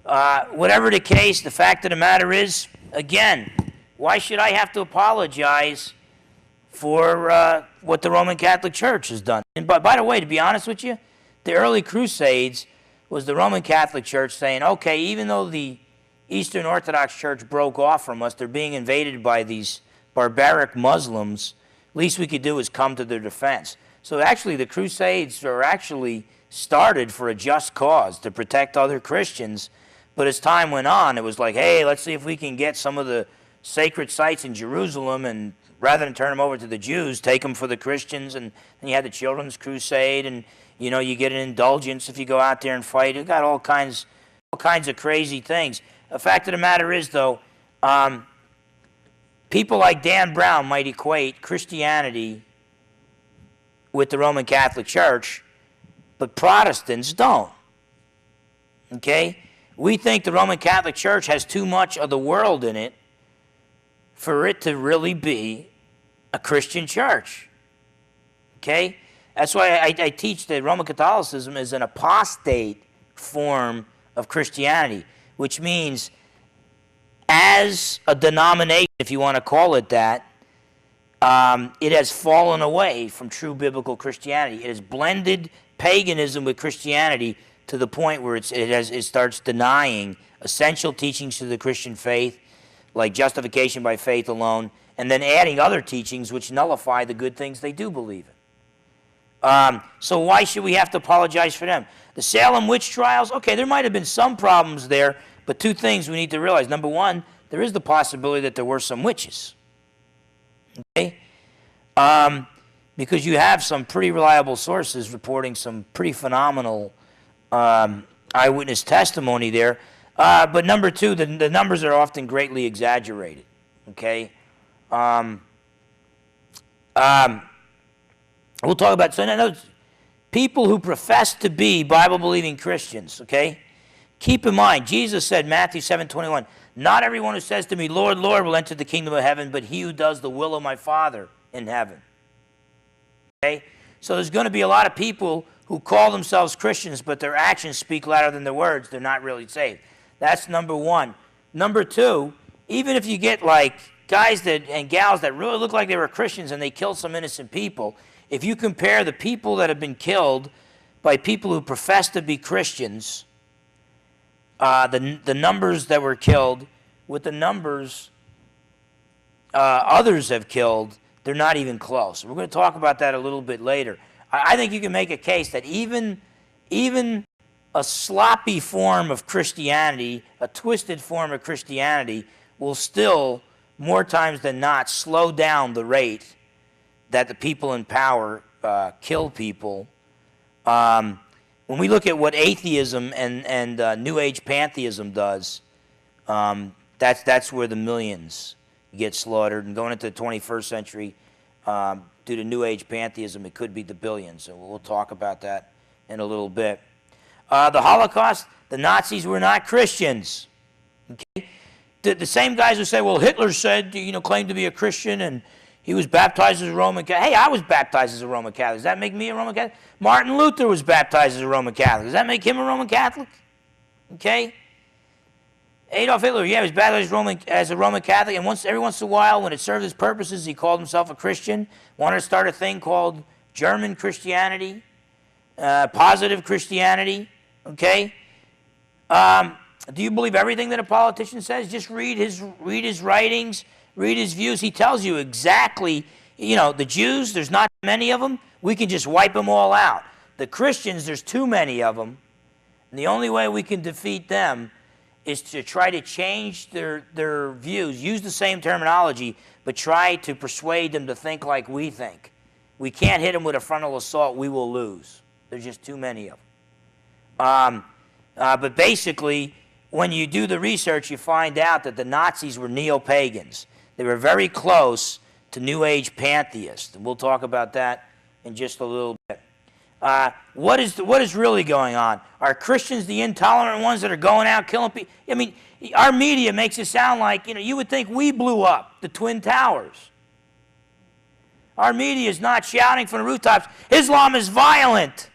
Whatever the case, the fact of the matter is, again, why should I have to apologize for what the Roman Catholic Church has done? And by the way, to be honest with you, the early Crusades was the Roman Catholic Church saying, okay, even though the Eastern Orthodox Church broke off from us, they're being invaded by these barbaric Muslims, least we could do is come to their defense. So actually the Crusades are actually started for a just cause, to protect other Christians. But as time went on, it was like, hey, let's see if we can get some of the sacred sites in Jerusalem, and rather than turn them over to the Jews, take them for the Christians. And then you had the Children's Crusade, and you know, you get an indulgence if you go out there and fight. It got all kinds of crazy things. The fact of the matter is, though, people like Dan Brown might equate Christianity with the Roman Catholic Church, but Protestants don't. Okay? We think the Roman Catholic Church has too much of the world in it for it to really be a Christian church. Okay? That's why I teach that Roman Catholicism is an apostate form of Christianity, which means as a denomination, if you want to call it that, it has fallen away from true biblical Christianity. It has blended paganism with Christianity to the point where it starts denying essential teachings to the Christian faith, like justification by faith alone, and then adding other teachings which nullify the good things they do believe in. So why should we have to apologize for them? The Salem witch trials, okay, there might have been some problems there, but two things we need to realize. Number one, there is the possibility that there were some witches. Okay? Because you have some pretty reliable sources reporting some pretty phenomenal eyewitness testimony there. But number two, the numbers are often greatly exaggerated. Okay? We'll talk about, so now, people who profess to be Bible-believing Christians, okay? Keep in mind, Jesus said, Matthew 7:21, not everyone who says to me, Lord, Lord, will enter the kingdom of heaven, but he who does the will of my Father in heaven. Okay? So there's going to be a lot of people who call themselves Christians, but their actions speak louder than their words. They're not really saved. That's number one. Number two, even if you get like guys and gals that really look like they were Christians and they killed some innocent people, if you compare the people that have been killed by people who profess to be Christians, the numbers that were killed with the numbers others have killed, they're not even close. We're going to talk about that a little bit later. I think you can make a case that even a sloppy form of Christianity, a twisted form of Christianity, will still, more times than not, slow down the rate that the people in power kill people. When we look at what atheism and New Age pantheism does, that's where the millions get slaughtered. And going into the 21st century, due to New Age pantheism, it could be the billions. So we'll talk about that in a little bit. The Holocaust, the Nazis were not Christians. Okay? The same guys who say, well, Hitler said, claimed to be a Christian, and he was baptized as a Roman Catholic. Hey, I was baptized as a Roman Catholic. Does that make me a Roman Catholic? Martin Luther was baptized as a Roman Catholic. Does that make him a Roman Catholic? Okay? Adolf Hitler, yeah, he was baptized as a Roman Catholic, and every once in a while, when it served his purposes, he called himself a Christian, wanted to start a thing called German Christianity, positive Christianity, okay? Do you believe everything that a politician says? Just read his writings, read his views. He tells you exactly, the Jews, there's not many of them. We can just wipe them all out. The Christians, there's too many of them. And the only way we can defeat them is to try to change their views, use the same terminology, but try to persuade them to think like we think. We can't hit them with a frontal assault. We will lose. There's just too many of them. But basically, when you do the research, you find out that the Nazis were neo-pagans. They were very close to New Age pantheists. And we'll talk about that in just a little bit. What is really going on? Are Christians the intolerant ones that are going out killing people? I mean, our media makes it sound like, you would think we blew up the Twin Towers. Our media is not shouting from the rooftops, Islam is violent.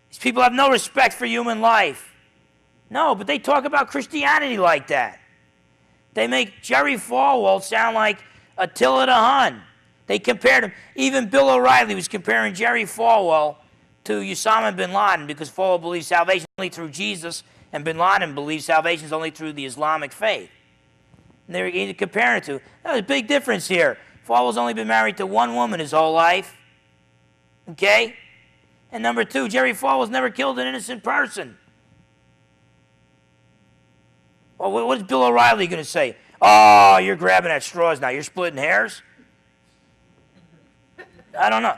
These people have no respect for human life. No, but they talk about Christianity like that. They make Jerry Falwell sound like Attila the Hun. They compared him. Even Bill O'Reilly was comparing Jerry Falwell to Osama bin Laden because Falwell believes salvation only through Jesus and bin Laden believes salvation is only through the Islamic faith. And they're comparing it to. There's a big difference here. Falwell's only been married to one woman his whole life. Okay? And number two, Jerry Falwell's never killed an innocent person. Well, what is Bill O'Reilly going to say? Oh, you're grabbing at straws now. You're splitting hairs? I don't know.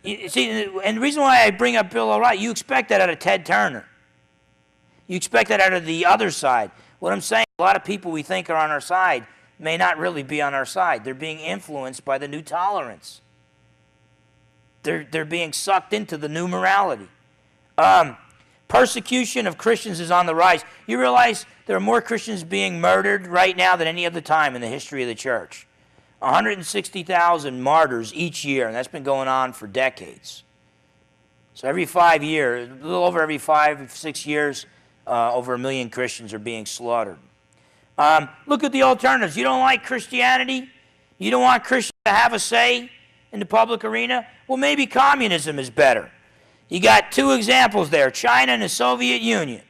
You see, and the reason why I bring up Bill O'Reilly, you expect that out of Ted Turner. You expect that out of the other side. What I'm saying, a lot of people we think are on our side may not really be on our side. They're being influenced by the new tolerance. They're being sucked into the new morality. Persecution of Christians is on the rise. You realize there are more Christians being murdered right now than any other time in the history of the church. 160,000 martyrs each year, and that's been going on for decades. So every 5 years, a little over every 5, 6 years, over 1 million Christians are being slaughtered. Look at the alternatives. You don't like Christianity? You don't want Christians to have a say in the public arena? Well, maybe communism is better. You got two examples there, China and the Soviet Union.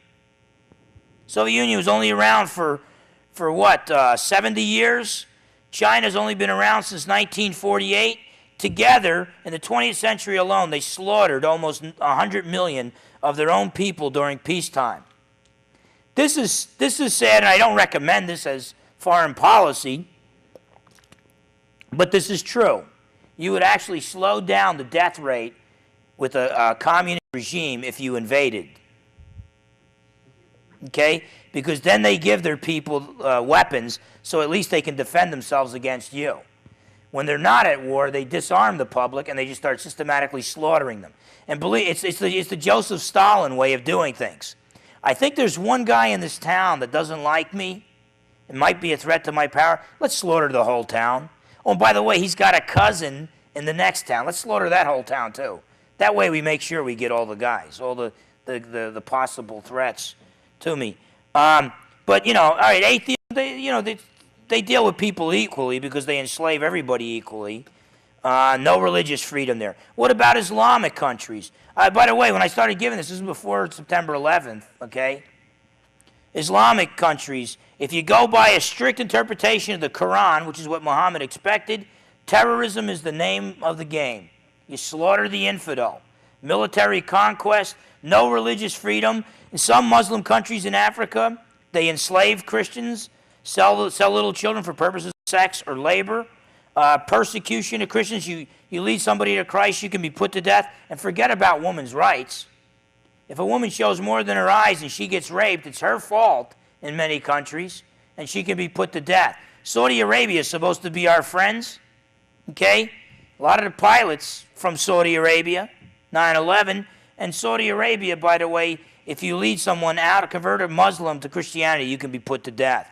Soviet Union was only around for what, 70 years? China's only been around since 1948. Together, in the 20th century alone, they slaughtered almost 100 million of their own people during peacetime. This is sad, and I don't recommend this as foreign policy, but this is true. You would actually slow down the death rate with a communist regime if you invaded. Okay? Because then they give their people weapons so at least they can defend themselves against you. When they're not at war, they disarm the public and they just start systematically slaughtering them. And believe it's the Joseph Stalin way of doing things. I think there's one guy in this town that doesn't like me. It might be a threat to my power. Let's slaughter the whole town. Oh, and by the way, he's got a cousin in the next town. Let's slaughter that whole town too. That way we make sure we get all the guys, all the possible threats to me. But, you know, all right, atheists, they deal with people equally because they enslave everybody equally. No religious freedom there. What about Islamic countries? By the way, when I started giving this is before September 11th, okay? Islamic countries, if you go by a strict interpretation of the Quran, which is what Muhammad expected, terrorism is the name of the game. You slaughter the infidel. Military conquest, no religious freedom. In some Muslim countries in Africa, they enslave Christians, sell little children for purposes of sex or labor. Persecution of Christians, you lead somebody to Christ, you can be put to death. And forget about women's rights. If a woman shows more than her eyes and she gets raped, it's her fault in many countries, and she can be put to death. Saudi Arabia is supposed to be our friends, okay? A lot of the pilots from Saudi Arabia, 9/11, and Saudi Arabia, by the way, if you lead someone out, a converted Muslim to Christianity, you can be put to death.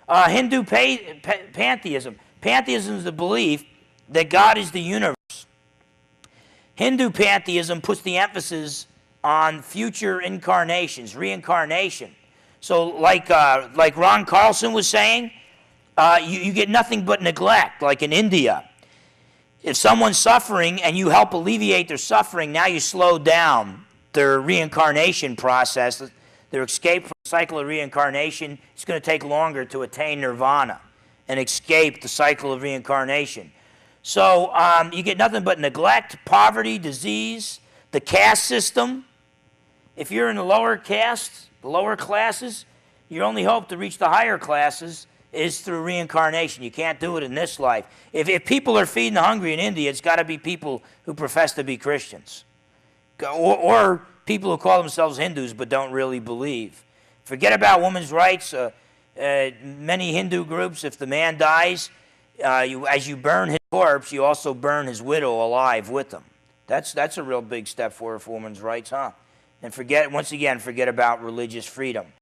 Hindu pantheism. Pantheism is the belief that God is the universe. Hindu pantheism puts the emphasis on future incarnations, reincarnation. So like Ron Carlson was saying, you get nothing but neglect, like in India. If someone's suffering and you help alleviate their suffering, now you slow down their reincarnation process, their escape from the cycle of reincarnation. It's going to take longer to attain nirvana and escape the cycle of reincarnation. So you get nothing but neglect, poverty, disease, the caste system. If you're in the lower castes, the lower classes, your only hope to reach the higher classes is through reincarnation. You can't do it in this life. If people are feeding the hungry in India, it's got to be people who profess to be Christians. Or people who call themselves Hindus but don't really believe. Forget about women's rights. Many Hindu groups, if the man dies, as you burn his corpse, you also burn his widow alive with them. That's a real big step forward for women's rights, huh? And forget about religious freedom.